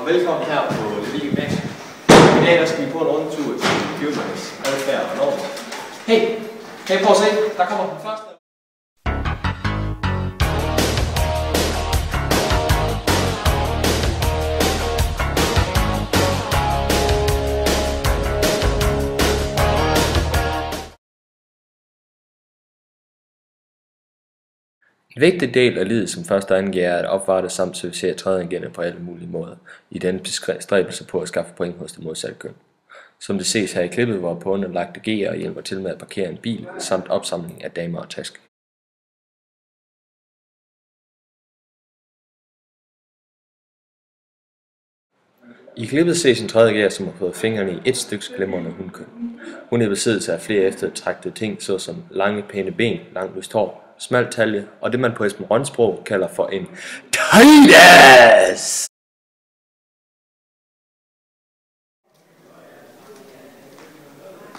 Velkommen her på Lille Gymnasium. I dag der skal vi på en rundtur til dyrkernes adfærd og normer. Hey, prøv at se. Der kommer den første. En vigtig del af livet som første 2G er at opvarte samt servicere 3.G'erne på alle mulige måder, i denne bestræbelse på at skaffe point hos det modsatte køn. Som det ses her i klippet, hvor på underlagte G'er hjælper til med at parkere en bil, samt opsamling af damer og tasker. I klippet ses en 3.G'er, som har fået fingrene i et stykke glimrende hundkøn. Hun er i besiddelse af flere eftertragtede ting, såsom lange pæne ben, langt lyst hår, smal talje og det man på Esben Rønsprog kalder for en tight-ass!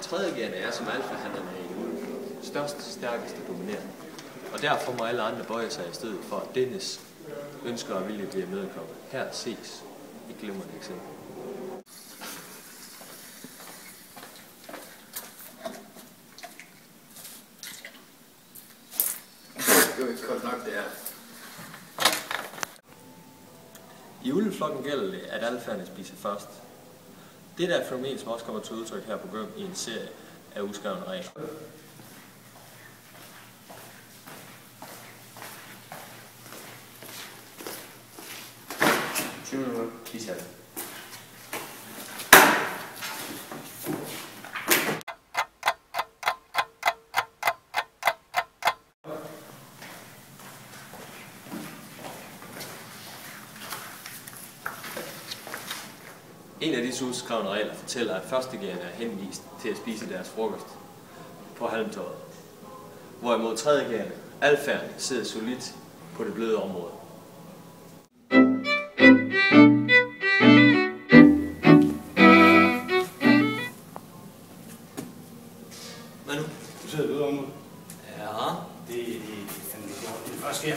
Tredje er som alfahannerne i ugen. Størst, stærkeste, dominerende. Og derfor må alle andre bøje sig i stedet for, at dennes ønsker og vilje bliver imødekommet. Her ses et glimrende eksempel. Det er jo ikke godt nok, det er. I ulveflokken gælder det, at alferne spiser først. Det er et fænomen, som også kommer til udtryk her på Gøm i en serie af uskrevne regler. En af disse uskrevne regler fortæller, at førstegærerne er henvist til at spise deres frokost på halmtøjet, hvorimod tredjegærerne, alfærerne, sidder solidt på det bløde område. Hvad nu? Du sidder ude området. Ja. Det er først sker.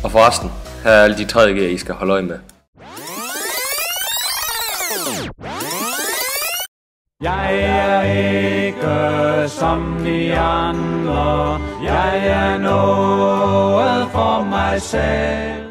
Og forresten, her er alle de 3.G'er, I skal holde øje med. Jeg er ikke som de andre. Jeg er noget for mig selv.